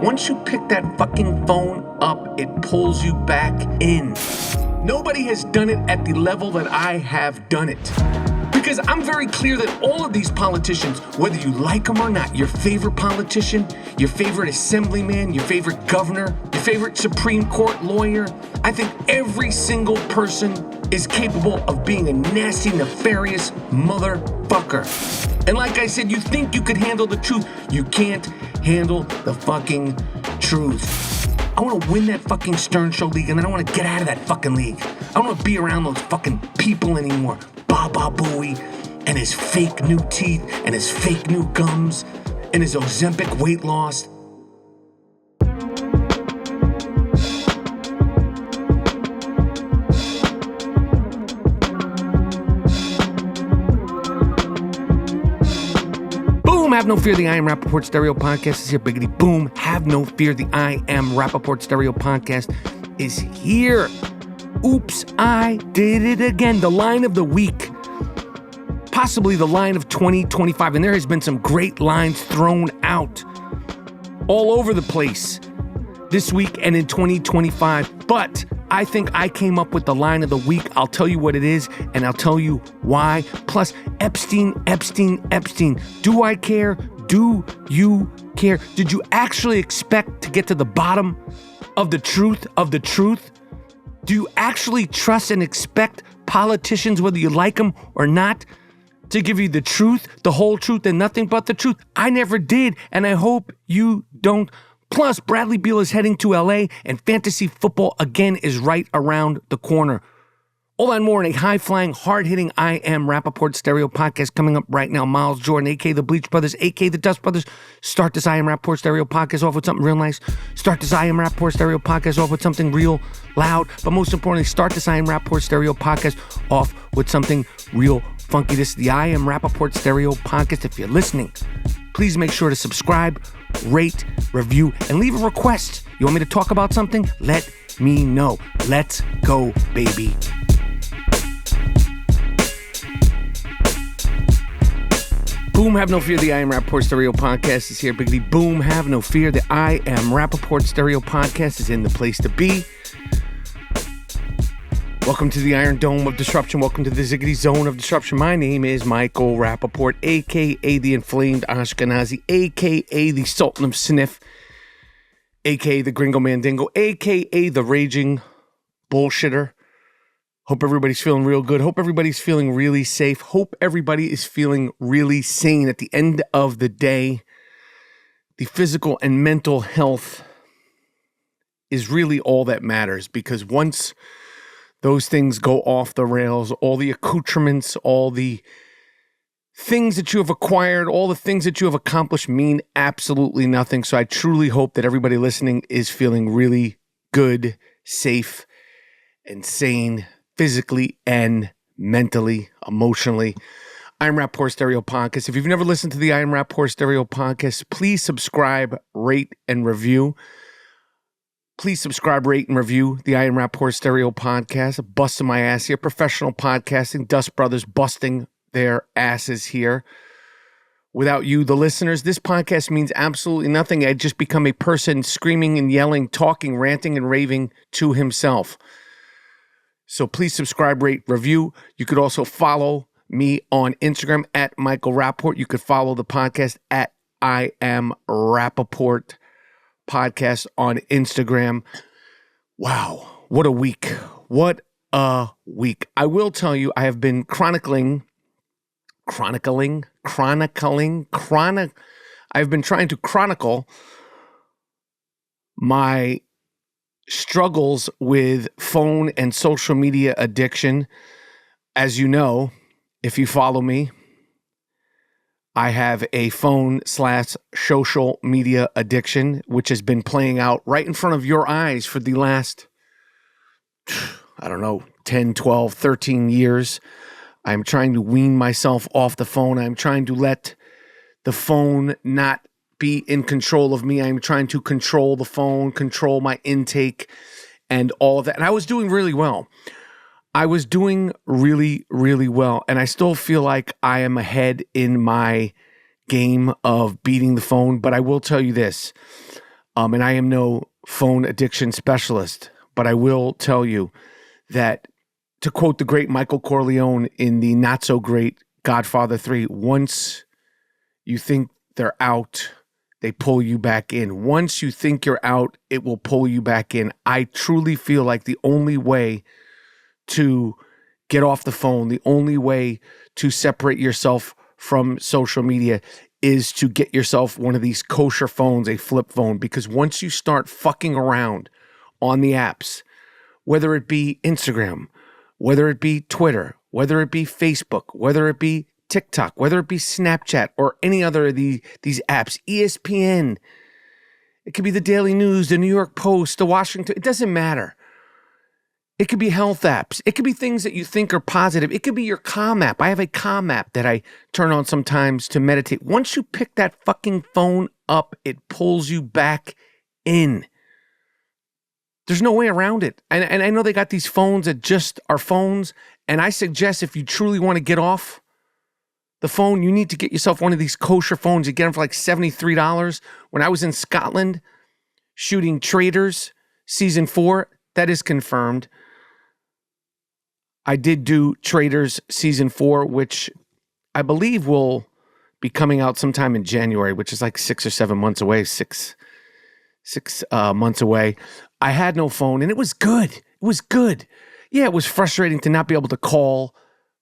Once you pick that fucking phone up, it pulls you back in. Nobody has done it at the level that I have done it. Because I'm very clear that all of these politicians, whether you like them or not, your favorite politician, your favorite assemblyman, your favorite governor, your favorite Supreme Court lawyer, I think every single person is capable of being a nasty, nefarious motherfucker. And like I said, you think you could handle the truth. You can't handle the fucking truth. I want to win that fucking Stern Show league, and then I want to get out of that fucking league. I don't want to be around those fucking people anymore. Baba Booey and his fake new teeth and his fake new gums and his Ozempic weight loss. Boom, have no fear, the I Am Rapaport Stereo Podcast is here. Biggity boom, have no fear, the I Am Rapaport Stereo Podcast is here. Oops, I did it again. The line of the week, possibly the line of 2025, and there has been some great lines thrown out all over the place this week and in 2025, but I think I came up with the line of the week. I'll tell you what it is, and I'll tell you why. Plus, Epstein. Do I care? Do you care? Did you actually expect to get to the bottom of the truth Do you actually trust and expect politicians, whether you like them or not, to give you the truth, the whole truth, and nothing but the truth? I never did, and I hope you don't. Plus, Bradley Beal is heading to LA, and fantasy football again is right around the corner. All that more in a high-flying, hard-hitting I Am Rapaport Stereo Podcast coming up right now. Miles Jordan, a.k.a. the Bleach Brothers, a.k.a. the Dust Brothers. Start this I Am Rapaport Stereo Podcast off with something real nice. Start this I Am Rapaport Stereo Podcast off with something real loud. But most importantly, start this I Am Rapaport Stereo Podcast off with something real funky. This is the I Am Rapaport Stereo Podcast. If you're listening, please make sure to subscribe, rate, review, and leave a request. You want me to talk about something? Let me know. Let's go, baby. Boom, have no fear, the I Am Rapaport Stereo Podcast is here. Biggity boom, have no fear, the I Am Rapaport Stereo Podcast is in the place to be. Welcome to the Iron Dome of Disruption. Welcome to the Ziggity Zone of Disruption. My name is Michael Rapaport, a.k.a. the Inflamed Ashkenazi, a.k.a. the Sultan of Sniff, a.k.a. the Gringo Mandingo, a.k.a. the Raging Bullshitter. Hope everybody's feeling real good. Hope everybody's feeling really safe. Hope everybody is feeling really sane. At the end of the day, the physical and mental health is really all that matters, because once those things go off the rails, all the accoutrements, all the things that you have acquired, all the things that you have accomplished mean absolutely nothing. So I truly hope that everybody listening is feeling really good, safe, and sane, physically and mentally, emotionally. I Am Rapaport Stereo Podcast. If you've never listened to the I Am Rapaport Stereo Podcast, please subscribe, rate, and review. Please subscribe, rate, and review the I Am Rapaport Stereo Podcast. Busting my ass here. Professional podcasting. Dust Brothers busting their asses here. Without you, the listeners, this podcast means absolutely nothing. I'd just become a person screaming and yelling, talking, ranting, and raving to himself. So please subscribe, rate, review. You could also follow me on Instagram at Michael Rapaport. You could follow the podcast at I Am Rapaport Podcast on Instagram. Wow, what a week. What a week. I will tell you, I have been chronicling. I've been trying to chronicle my struggles with phone and social media addiction. As you know, if you follow me, I have a phone/social media addiction, which has been playing out right in front of your eyes for the last, 10, 12, 13 years. I'm trying to wean myself off the phone. I'm trying to let the phone not be in control of me. I'm trying to control the phone, control my intake, and all of that. And I was doing really well. And I still feel like I am ahead in my game of beating the phone. But I will tell you this. And I am no phone addiction specialist, but I will tell you that, to quote the great Michael Corleone in the not-so-great Godfather 3, once you think they're out, they pull you back in. Once you think you're out, it will pull you back in. I truly feel like the only way to get off the phone, the only way to separate yourself from social media is to get yourself one of these kosher phones, a flip phone, because once you start fucking around on the apps, whether it be Instagram, whether it be Twitter, whether it be Facebook, whether it be TikTok, whether it be Snapchat or any other of these apps, ESPN, it could be the Daily News, the New York Post, the Washington, it doesn't matter. It could be health apps. It could be things that you think are positive. It could be your Calm app. I have a Calm app that I turn on sometimes to meditate. Once you pick that fucking phone up, it pulls you back in. There's no way around it. And I know they got these phones that just are phones. And I suggest if you truly want to get off the phone, you need to get yourself one of these kosher phones. You get them for like $73. When I was in Scotland shooting Traitors season 4, that is confirmed. I did do Traitors season 4, which I believe will be coming out sometime in January, which is like 6 or 7 months away, six months away. I had no phone and it was good. It was good. Yeah, it was frustrating to not be able to call.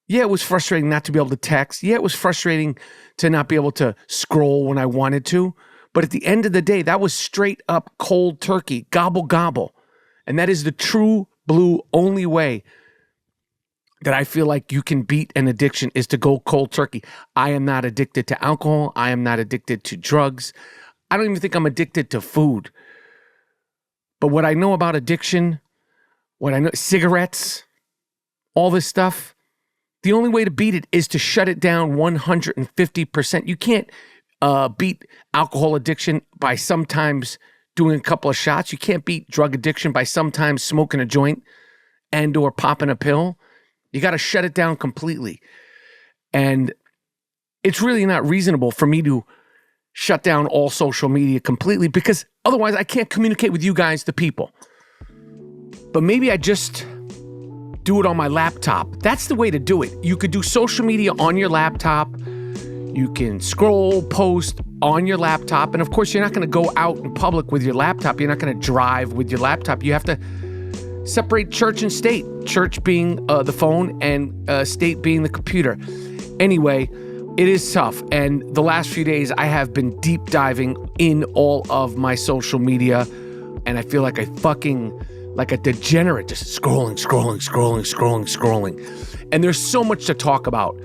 Yeah, it was frustrating not to be able to text. Yeah, it was frustrating to not be able to scroll when I wanted to. But at the end of the day, that was straight up cold turkey, gobble, gobble. And that is the true blue only way that I feel like you can beat an addiction is to go cold turkey. I am not addicted to alcohol. I am not addicted to drugs. I don't even think I'm addicted to food. But what I know about addiction, what I know, cigarettes, all this stuff, the only way to beat it is to shut it down 150%. You can't beat alcohol addiction by sometimes doing a couple of shots. You can't beat drug addiction by sometimes smoking a joint and or popping a pill. You got to shut it down completely. And it's really not reasonable for me to shut down all social media completely because otherwise I can't communicate with you guys, the people. But maybe I just do it on my laptop. That's the way to do it. You could do social media on your laptop. You can scroll, post on your laptop. And of course, you're not going to go out in public with your laptop. You're not going to drive with your laptop. You have to separate church and state. Church being the phone and state being the computer. Anyway, it is tough. And the last few days, I have been deep diving in all of my social media. And I feel like like a degenerate, just scrolling. And there's so much to talk about.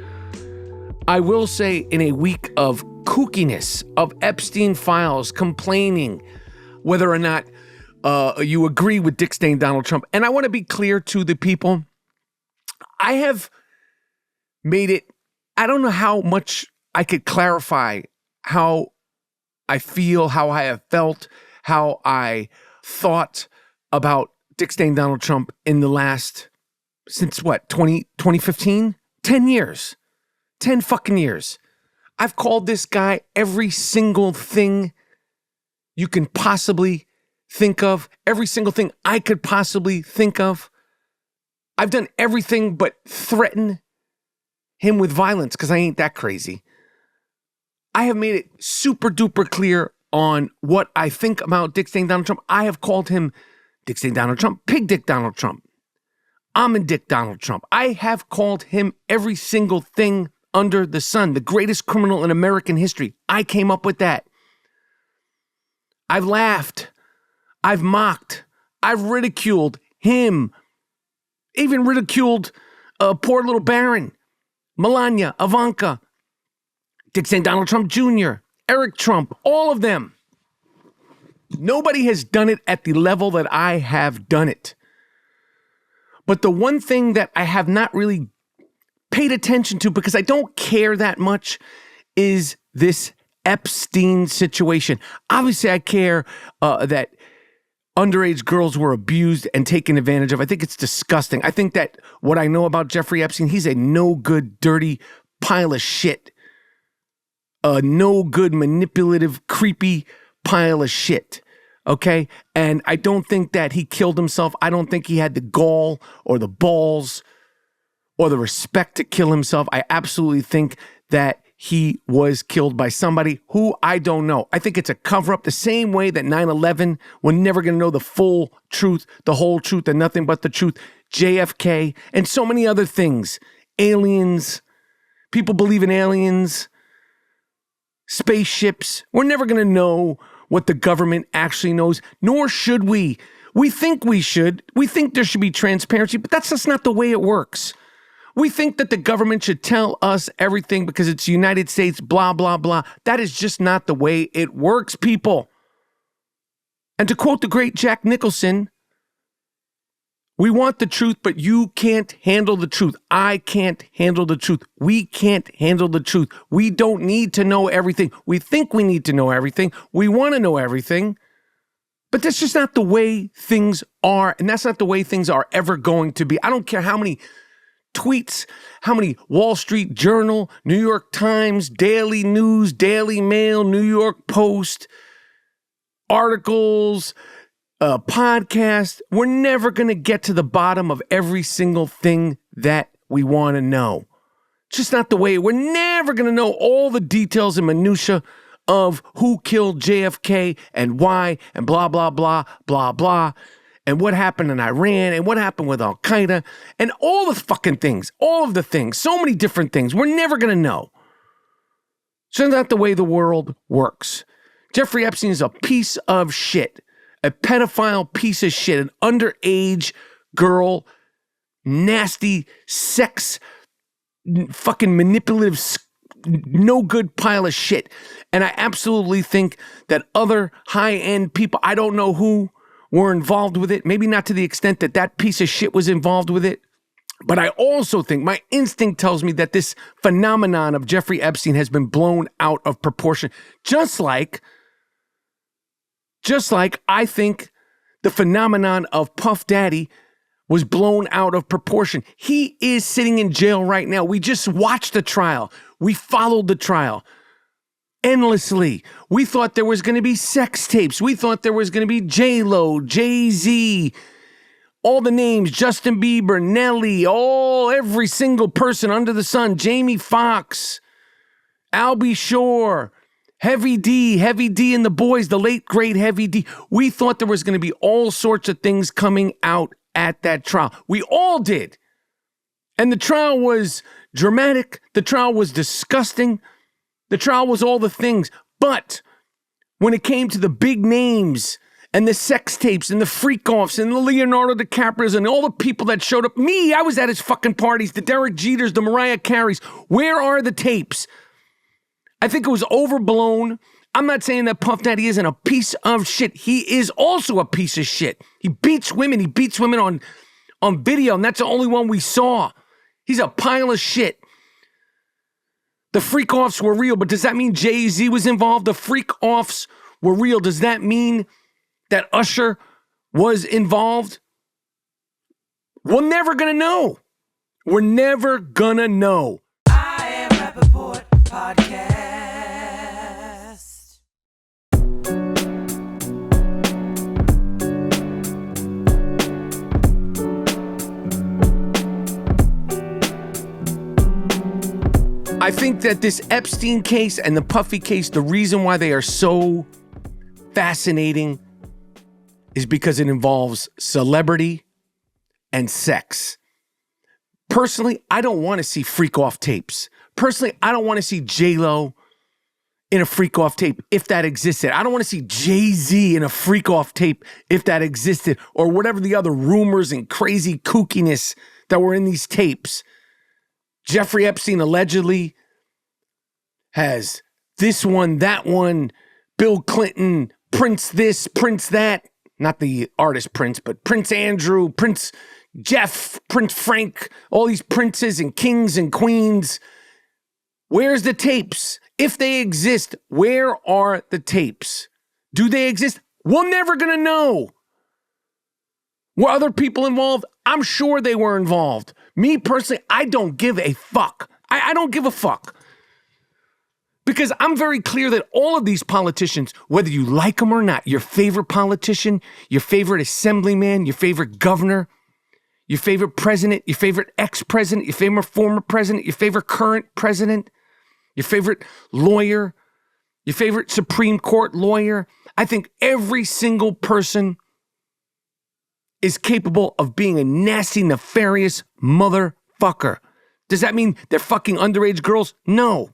I will say in a week of kookiness, of Epstein files, complaining whether or not you agree with Dick Stain Donald Trump. And I want to be clear to the people. I have made it, I don't know how much I could clarify how I feel, how I have felt, how I thought about Dick Stain Donald Trump in the last, since what, 2015? 10 years. 10 fucking years. I've called this guy every single thing you can possibly think of, every single thing I could possibly think of. I've done everything but threaten him with violence because I ain't that crazy. I have made it super duper clear on what I think about Dick Stain Donald Trump. I have called him Dick Stain Donald Trump, Pig Dick Donald Trump, Almond Dick Donald Trump. I have called him every single thing under the sun, the greatest criminal in American history. I came up with that. I've laughed. I've mocked. I've ridiculed him. Even ridiculed poor little Barron, Melania, Ivanka, Dick Stain Donald Trump Jr., Eric Trump, all of them. Nobody has done it at the level that I have done it. But the one thing that I have not really paid attention to because I don't care that much is this Epstein situation. Obviously, I care that underage girls were abused and taken advantage of. I think it's disgusting. I think that what I know about Jeffrey Epstein, he's a no good, dirty pile of shit. A no good, manipulative, creepy pile of shit. okay? And I don't think that he killed himself. I don't think he had the gall or the balls or the respect to kill himself. I absolutely think that he was killed by somebody who I don't know. I think it's a cover-up the same way that 9/11, we're never going to know the full truth, the whole truth, and nothing but the truth. JFK, and so many other things. Aliens, people believe in aliens, spaceships. We're never going to know what the government actually knows, nor should we. We think we should. We think there should be transparency, but that's just not the way it works. We think that the government should tell us everything because it's the United States, blah, blah, blah. That is just not the way it works, people. And to quote the great Jack Nicholson, we want the truth, but you can't handle the truth. I can't handle the truth. We can't handle the truth. We don't need to know everything. We think we need to know everything. We want to know everything. But that's just not the way things are. And that's not the way things are ever going to be. I don't care how many tweets, how many Wall Street Journal, New York Times, Daily News, Daily Mail, New York Post, articles, podcasts. We're never going to get to the bottom of every single thing that we want to know. It's just not the way. We're never going to know all the details and minutia of who killed JFK and why and blah, blah, blah, blah, blah. And what happened in Iran, and what happened with Al-Qaeda, and all the fucking things, all of the things, so many different things. We're never going to know. So that's not the way the world works. Jeffrey Epstein is a piece of shit, a pedophile piece of shit, an underage girl, nasty, sex, fucking manipulative, no good pile of shit. And I absolutely think that other high-end people, I don't know who, were involved with it. Maybe not to the extent that that piece of shit was involved with it. But I also think, my instinct tells me that this phenomenon of Jeffrey Epstein has been blown out of proportion. Just like I think the phenomenon of Puff Daddy was blown out of proportion. He is sitting in jail right now. We just watched the trial. We followed the trial endlessly. We thought there was going to be sex tapes. We thought there was going to be J-Lo, Jay-Z, all the names, Justin Bieber, Nelly, every single person under the sun, Jamie Foxx, Albie Shore, Heavy D and the boys, the late great Heavy D. We thought there was going to be all sorts of things coming out at that trial. We all did. And the trial was dramatic. The trial was disgusting. The trial was all the things, but when it came to the big names and the sex tapes and the freak-offs and the Leonardo DiCaprios and all the people that showed up, I was at his fucking parties, the Derek Jeters, the Mariah Careys, where are the tapes? I think it was overblown. I'm not saying that Puff Daddy isn't a piece of shit. He is also a piece of shit. He beats women on video, and that's the only one we saw. He's a pile of shit. The freak-offs were real, but does that mean Jay-Z was involved? The freak-offs were real. Does that mean that Usher was involved? We're never going to know. We're never going to know. I am Rapaport Podcast. I think that this Epstein case and the Puffy case, the reason why they are so fascinating is because it involves celebrity and sex. Personally, I don't want to see freak-off tapes. Personally, I don't want to see J-Lo in a freak-off tape if that existed. I don't want to see Jay-Z in a freak-off tape if that existed, or whatever the other rumors and crazy kookiness that were in these tapes. Jeffrey Epstein allegedly has this one, that one, Bill Clinton, Prince this, Prince that. Not the artist Prince, but Prince Andrew, Prince Jeff, Prince Frank, all these princes and kings and queens. Where's the tapes? If they exist, where are the tapes? Do they exist? We're never going to know. Were other people involved? I'm sure they were involved. Me personally, I don't give a fuck. I don't give a fuck. Because I'm very clear that all of these politicians, whether you like them or not, your favorite politician, your favorite assemblyman, your favorite governor, your favorite president, your favorite ex-president, your favorite former president, your favorite current president, your favorite lawyer, your favorite Supreme Court lawyer, I think every single person is capable of being a nasty, nefarious motherfucker. Does that mean they're fucking underage girls? No.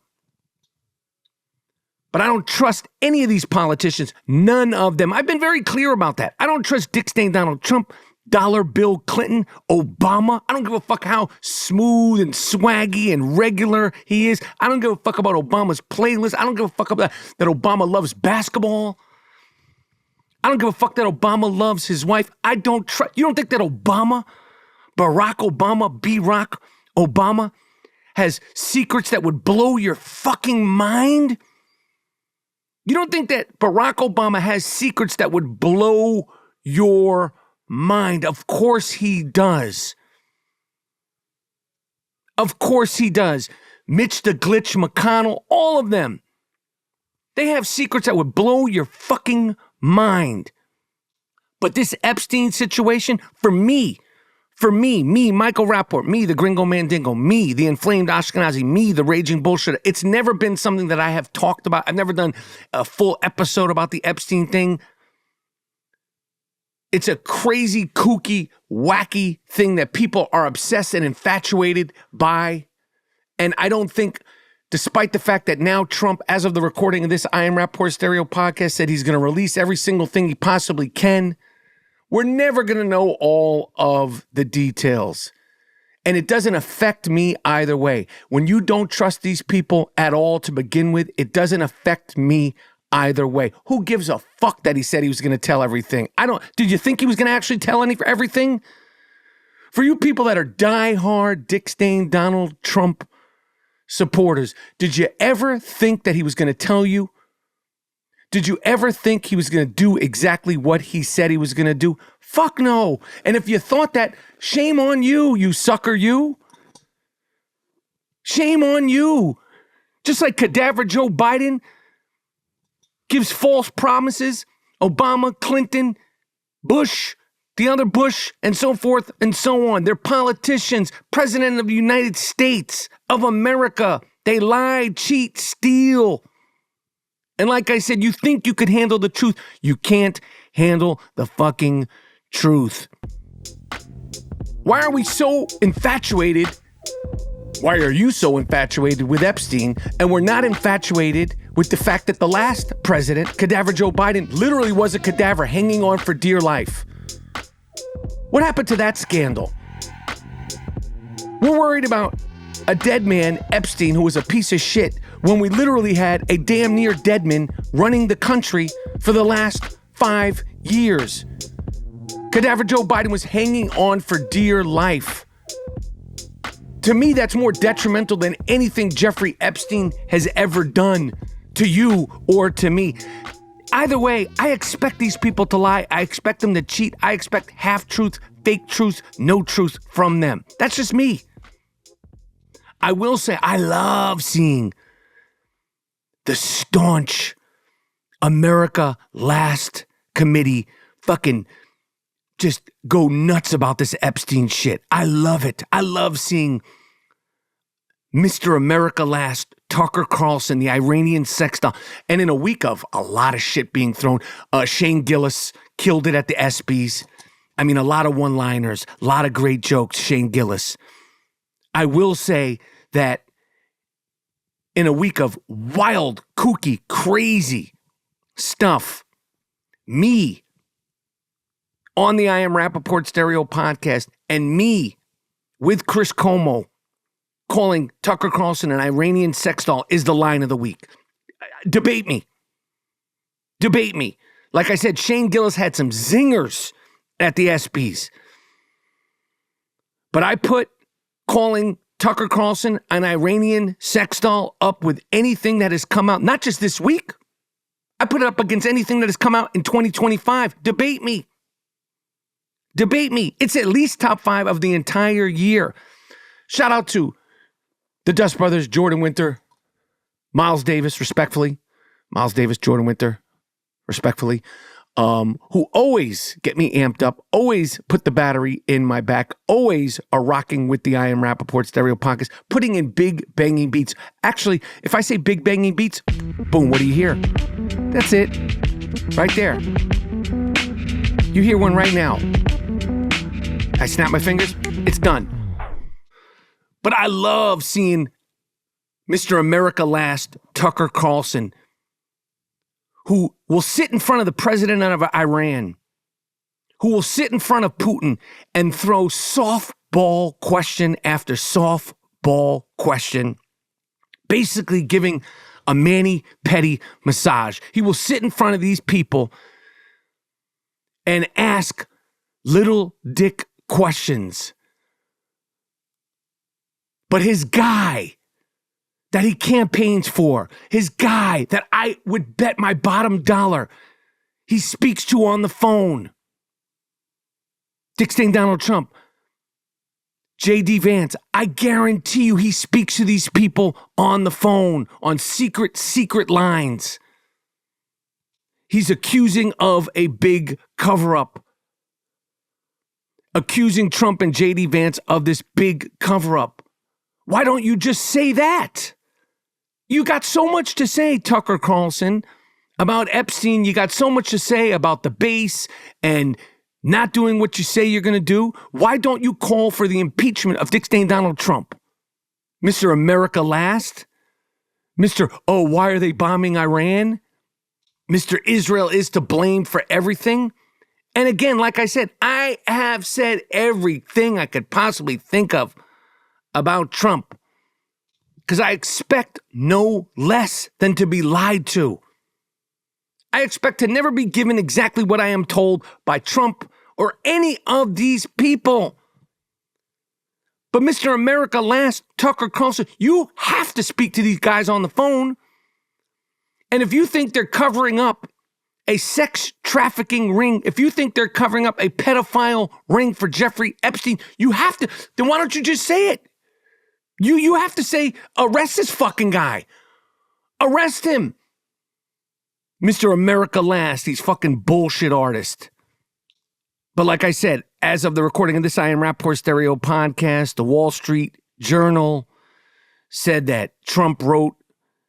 But I don't trust any of these politicians. None of them. I've been very clear about that. I don't trust Dick Stain Donald Trump, Dollar Bill Clinton, Obama. I don't give a fuck how smooth and swaggy and regular he is. I don't give a fuck about Obama's playlist. I don't give a fuck about that Obama loves basketball. I don't give a fuck that Obama loves his wife. I don't trust. You don't think that Obama, Barack Obama, B-Rock Obama, has secrets that would blow your fucking mind? You don't think that Barack Obama has secrets that would blow your mind? Of course he does. Of course he does. Mitch the Glitch McConnell, all of them. They have secrets that would blow your fucking mind. But this Epstein situation, for me, Michael Rapaport, me, the Gringo Mandingo, me, the inflamed Ashkenazi, me, the raging bullshitter. It's never been something that I have talked about. I've never done a full episode about the Epstein thing. It's a crazy, kooky, wacky thing that people are obsessed and infatuated by. And I don't think, despite the fact that now Trump, as of the recording of this I Am Rapaport Stereo podcast, said he's going to release every single thing he possibly can, we're never going to know all of the details. And it doesn't affect me either way. When you don't trust these people at all to begin with, it doesn't affect me either way. Who gives a fuck that he said he was going to tell everything? Did you think he was going to actually tell everything? For you people that are diehard Dick Stain Donald Trump supporters, did you ever think that he was going to tell you? Did you ever think he was going to do exactly what he said he was going to do? Fuck no. And if you thought that, shame on you, you sucker, you. Shame on you. Just like Cadaver Joe Biden gives false promises, Obama, Clinton, Bush, the other Bush, and so forth and so on. They're politicians, President of the United States of America. They lie, cheat, steal. And like I said, you think you could handle the truth. You can't handle the fucking truth. Why are we so infatuated? Why are you so infatuated with Epstein? And we're not infatuated with the fact that the last president, Cadaver Joe Biden, literally was a cadaver hanging on for dear life. What happened to that scandal? We're worried about a dead man, Epstein, who was a piece of shit, when we literally had a damn near dead man running the country for the last 5 years. Cadaver Joe Biden was hanging on for dear life. To me, that's more detrimental than anything Jeffrey Epstein has ever done to you or to me. Either way, I expect these people to lie. I expect them to cheat. I expect half-truth, fake truth, no truth from them. That's just me. I will say I love seeing the staunch America Last Committee fucking just go nuts about this Epstein shit. I love it. I love seeing Mr. America Last, Tucker Carlson, the Iranian sex doll. And in a week of a lot of shit being thrown, Shane Gillis killed it at the ESPYs. I mean, a lot of one-liners, a lot of great jokes, Shane Gillis. I will say that in a week of wild, kooky, crazy stuff, me on the I Am Rapaport Stereo podcast and me with Chris Como calling Tucker Carlson an Iranian sex doll is the line of the week. Debate me. Debate me. Like I said, Shane Gillis had some zingers at the ESPYs. But I put calling Tucker Carlson an Iranian sex doll up with anything that has come out, not just this week. I put it up against anything that has come out in 2025. Debate me. Debate me. It's at least top 5 of the entire year. Shout out to the Dust Brothers, Jordan Winter, Miles Davis, respectfully. Miles Davis, Jordan Winter, respectfully. Who always get me amped up, always put the battery in my back, always are rocking with the I Am Rapaport stereo podcast, putting in big banging beats. Actually, if I say big banging beats, boom, what do you hear? That's it. Right there. You hear one right now. I snap my fingers, it's done. But I love seeing Mr. America Last, Tucker Carlson, who will sit in front of the president of Iran, who will sit in front of Putin and throw softball question after softball question, basically giving a mani-pedi massage. He will sit in front of these people and ask little dick questions. But his guy that he campaigns for, his guy that I would bet my bottom dollar he speaks to on the phone, Dick Stain Donald Trump, J.D. Vance, I guarantee you he speaks to these people on the phone, on secret lines. He's accusing of a big cover-up, accusing Trump and J.D. Vance of this big cover-up. Why don't you just say that? You got so much to say, Tucker Carlson, about Epstein. You got so much to say about the base and not doing what you say you're going to do. Why don't you call for the impeachment of Dick Stain Donald Trump? Mr. America Last? Mr. Oh, why are they bombing Iran? Mr. Israel is to blame for everything? And again, like I said, I have said everything I could possibly think of about Trump, because I expect no less than to be lied to. I expect to never be given exactly what I am told by Trump or any of these people. But Mr. America Last, Tucker Carlson, you have to speak to these guys on the phone. And if you think they're covering up a sex trafficking ring, if you think they're covering up a pedophile ring for Jeffrey Epstein, you have to, then why don't you just say it? You have to say, arrest this fucking guy. Arrest him. Mr. America Last, he's fucking bullshit artist. But like I said, as of the recording of this I Am Rapaport stereo podcast, the Wall Street Journal said that Trump wrote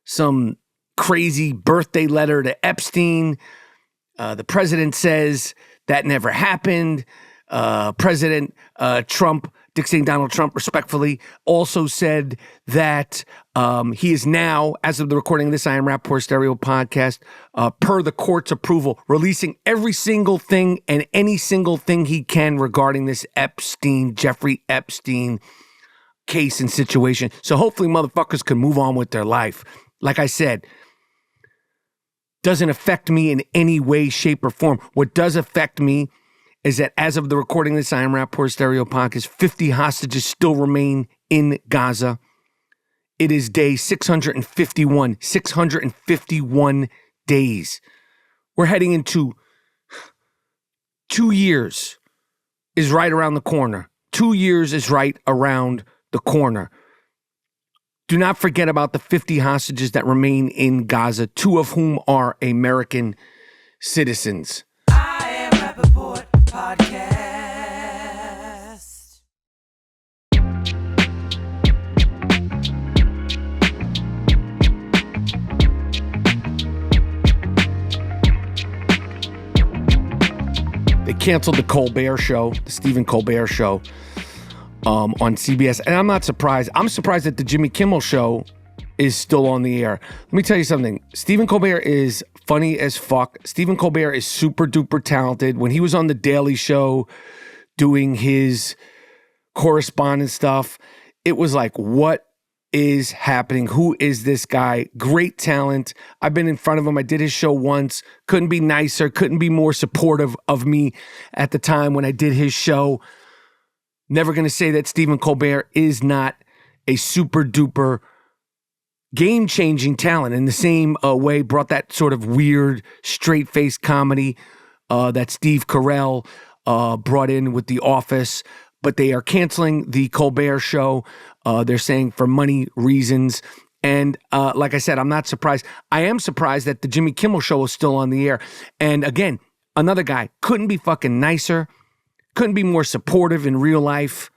some crazy birthday letter to Epstein. The president says that never happened. President Trump, Dick Stain Donald Trump, respectfully, also said that he is now, as of the recording of this I Am Rapaport stereo podcast, per the court's approval, releasing every single thing and any single thing he can regarding this Jeffrey Epstein case and situation. So hopefully motherfuckers can move on with their life. Like I said, doesn't affect me in any way, shape, or form. What does affect me is that as of the recording of this I Am Rapaport stereo podcast, 50 hostages still remain in Gaza. It is day 651. 651 days. We're heading into 2 years is right around the corner. 2 years is right around the corner. Do not forget about the 50 hostages that remain in Gaza, 2 of whom are American citizens. I am Rapaport Podcast. They canceled the Colbert Show, the Stephen Colbert Show, on CBS. And I'm not surprised. I'm surprised that the Jimmy Kimmel Show is still on the air. Let me tell you something. Stephen Colbert is funny as fuck. Stephen Colbert is super duper talented. When he was on The Daily Show doing his correspondence stuff, it was like, what is happening? Who is this guy? Great talent. I've been in front of him. I did his show once. Couldn't be nicer. Couldn't be more supportive of me at the time when I did his show. Never going to say that Stephen Colbert is not a super duper game-changing talent. In the same way, brought that sort of weird, straight-faced comedy that Steve Carell brought in with The Office. But they are canceling the Colbert Show. They're saying for money reasons. And like I said, I'm not surprised. I am surprised that the Jimmy Kimmel Show is still on the air. And again, another guy couldn't be fucking nicer, couldn't be more supportive in real life,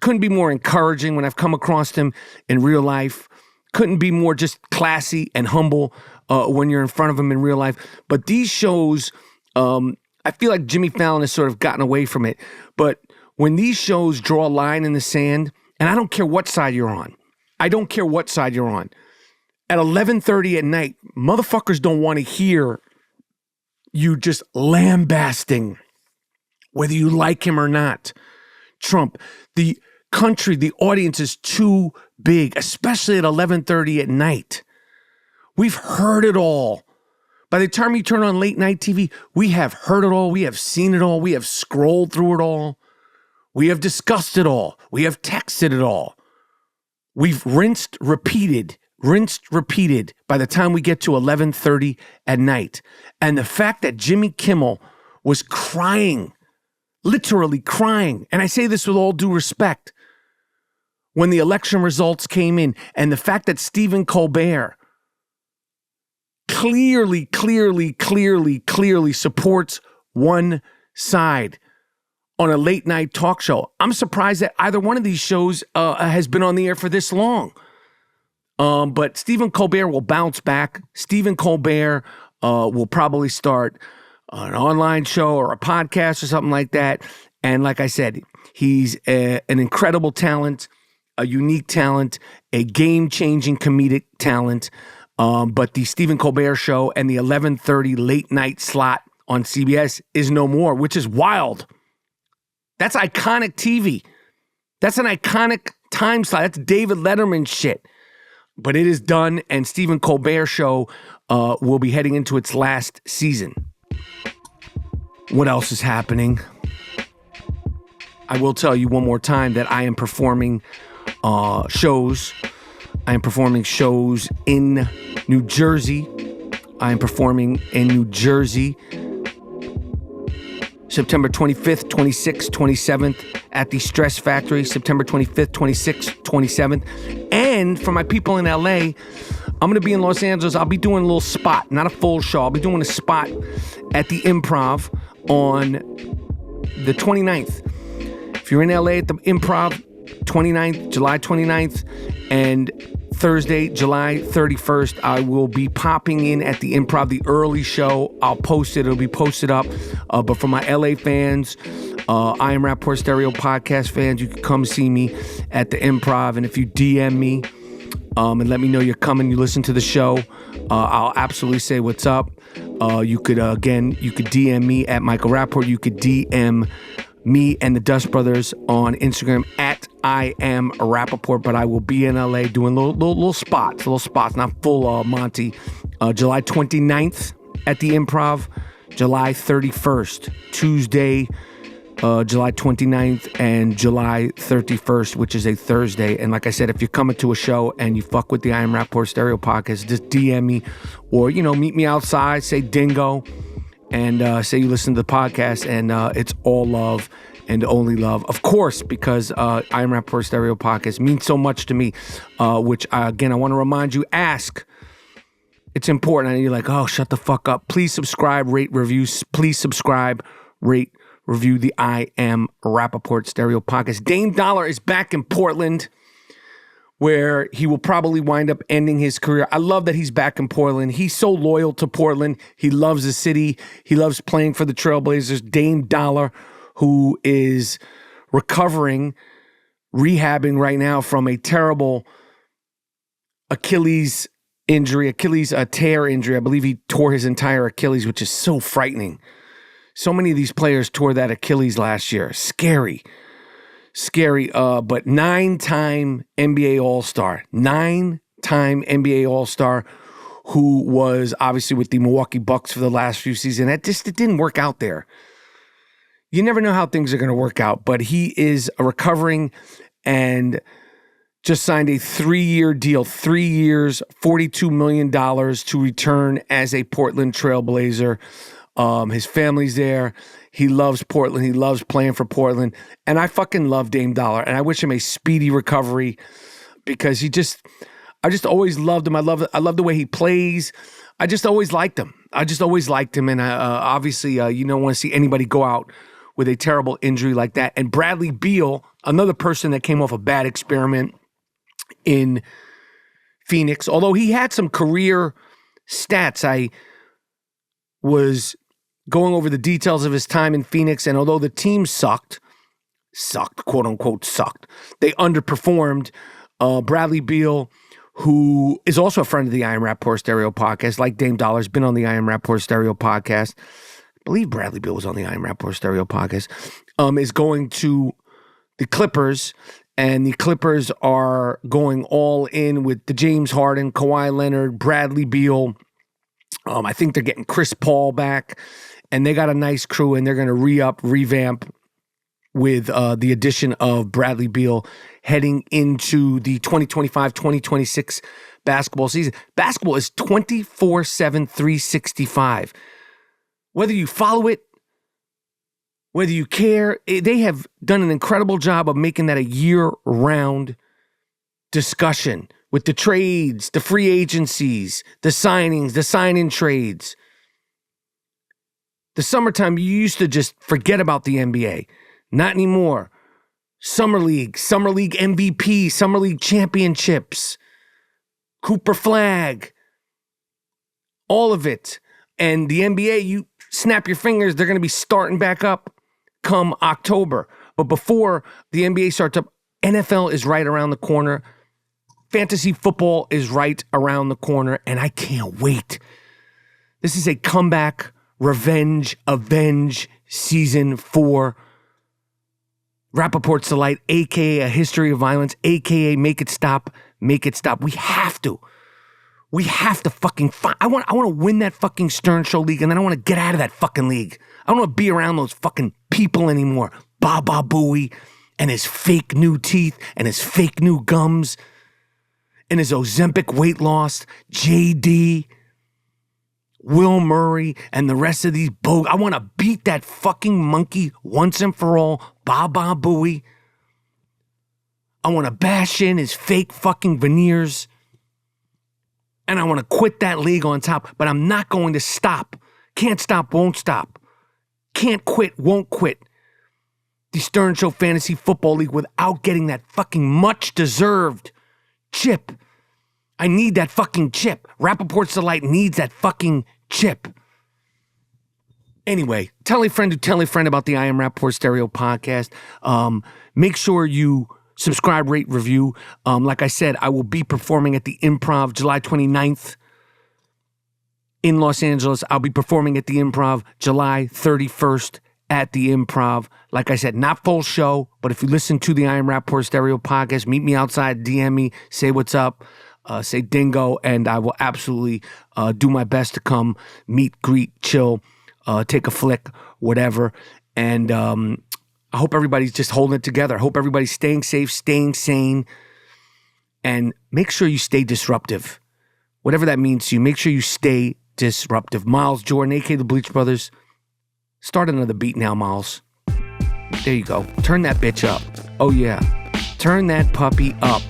couldn't be more encouraging when I've come across him in real life, couldn't be more just classy and humble when you're in front of him in real life. But these shows, I feel like Jimmy Fallon has sort of gotten away from it. But when these shows draw a line in the sand, and I don't care what side you're on, I don't care what side you're on, at 11:30 at night, motherfuckers don't want to hear you just lambasting, whether you like him or not, Trump. The country, the audience is too big, especially at 11:30 at night. We've heard it all. By the time you turn on late night TV, we have heard it all. We have seen it all. We have scrolled through it all. We have discussed it all. We have texted it all. We've rinsed, repeated by the time we get to 11:30 at night. And the fact that Jimmy Kimmel was crying, literally crying, and I say this with all due respect, when the election results came in, and the fact that Stephen Colbert clearly supports one side on a late night talk show. I'm surprised that either one of these shows has been on the air for this long. But Stephen Colbert will bounce back. Stephen Colbert will probably start an online show or a podcast or something like that. And like I said, he's an incredible talent, a unique talent, a game-changing comedic talent. But the Stephen Colbert Show and the 11:30 late night slot on CBS is no more, which is wild. That's iconic TV. That's an iconic time slot. That's David Letterman shit. But it is done, and Stephen Colbert Show will be heading into its last season. What else is happening? I will tell you one more time that I am performing shows. I am performing shows in New Jersey. I am performing in New Jersey September 25th, 26th, 27th at the Stress Factory, September 25th, 26th, 27th. And for my people in LA, I'm going to be in Los Angeles. I'll be doing a little spot, not a full show. I'll be doing a spot at the Improv on the 29th. If you're in LA at the Improv, 29th, July 29th, and Thursday, July 31st, I will be popping in at the Improv, the early show. I'll post it. It'll be posted up. But for my LA fans, I Am Rapaport Stereo Podcast fans, you can come see me at the Improv. And if you DM me and let me know you're coming, you listen to the show, I'll absolutely say what's up. You could DM me at Michael Rapaport. You could DM me and the Dust Brothers on Instagram at I Am Rapaport, but I will be in LA doing little spots, not full Monty. July 29th at the Improv, July 31st, Tuesday, July 29th, and July 31st, which is a Thursday. And like I said, if you're coming to a show and you fuck with the I Am Rapaport Stereo Podcast, just DM me or, meet me outside, say dingo, and say you listen to the podcast, and it's all love and only love. Of course, because I Am Rapaport Stereo Podcast means so much to me, which, again, I want to remind you, ask. It's important. And you're like, oh, shut the fuck up. Please subscribe, rate, review. Please subscribe, rate, review the I Am Rapaport Stereo Podcast. Dame Dollar is back in Portland, where he will probably wind up ending his career. I love that he's back in Portland. He's so loyal to Portland. He loves the city. He loves playing for the Trailblazers. Dame Dollar, who is rehabbing right now from a terrible Achilles tear injury. I believe he tore his entire Achilles, which is so frightening. So many of these players tore that Achilles last year. Scary, but 9-time NBA All-Star, who was obviously with the Milwaukee Bucks for the last few seasons. It didn't work out there. You never know how things are going to work out, but he is recovering and just signed a 3-year deal, 3 years, $42 million to return as a Portland Trailblazer. His family's there. He loves Portland. He loves playing for Portland. And I fucking love Dame Dollar. And I wish him a speedy recovery because I just always loved him. I love the way he plays. I just always liked him. And obviously, you don't want to see anybody go out with a terrible injury like that. And Bradley Beal, another person that came off a bad experiment in Phoenix, although he had some career stats. I was going over the details of his time in Phoenix, and although the team sucked, quote unquote sucked, they underperformed. Bradley Beal, who is also a friend of the I Am Rapaport Stereo podcast, like Dame Dollar's been on the I Am Rapaport Stereo podcast. I believe Bradley Beal was on the I Am Rapaport Stereo podcast, is going to the Clippers, and the Clippers are going all in with the James Harden, Kawhi Leonard, Bradley Beal. I think they're getting Chris Paul back, and they got a nice crew, and they're going to revamp with the addition of Bradley Beal heading into the 2025-2026 basketball season. Basketball is 24/7, 365. Whether you follow it, whether you care, they have done an incredible job of making that a year-round discussion with the trades, the free agencies, the signings, the sign-in trades. The summertime, you used to just forget about the NBA. Not anymore. Summer League MVP, Summer League championships, Cooper Flag, all of it. And the NBA, you snap your fingers, they're going to be starting back up come October. But before the NBA starts up, NFL is right around the corner. Fantasy football is right around the corner, and I can't wait. This is a comeback, avenge season for Rapaport's Delight, a.k.a. A History of Violence, a.k.a. Make It Stop. We have to fucking find. I want to win that fucking Stern Show league, and then I want to get out of that fucking league. I don't want to be around those fucking people anymore. Baba Booey and his fake new teeth and his fake new gums and his Ozempic weight loss. JD, Will Murray, and the rest of these I want to beat that fucking monkey once and for all. Baba Booey. I want to bash in his fake fucking veneers. And I want to quit that league on top. But I'm not going to stop. Can't stop, won't stop. Can't quit, won't quit. The Stern Show Fantasy Football League without getting that fucking much-deserved chip. I need that fucking chip. Rapaport's Delight needs that fucking chip. Anyway, tell a friend about the I Am Rapaport Stereo podcast. Make sure you subscribe, rate, review. Like I said, I will be performing at the Improv July 29th in Los Angeles. I'll be performing at the Improv July 31st at the Improv. Like I said, not full show, but if you listen to the I Am Rapaport Stereo podcast, meet me outside, DM me, say what's up. Say dingo, and I will absolutely do my best to come, meet, greet, chill, take a flick, whatever. And I hope everybody's just holding it together. I hope everybody's staying safe, staying sane, and make sure you stay disruptive. Whatever that means to you, make sure you stay disruptive. Miles Jordan, a.k.a. the Bleach Brothers. Start another beat now, Miles. There you go. Turn that bitch up. Oh, yeah. Turn that puppy up.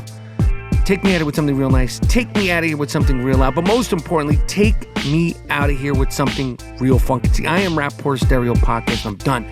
Take me out of here with something real nice. Take me out of here with something real loud. But most importantly, take me out of here with something real funky. See, I Am Rapaport Stereo podcast. I'm done.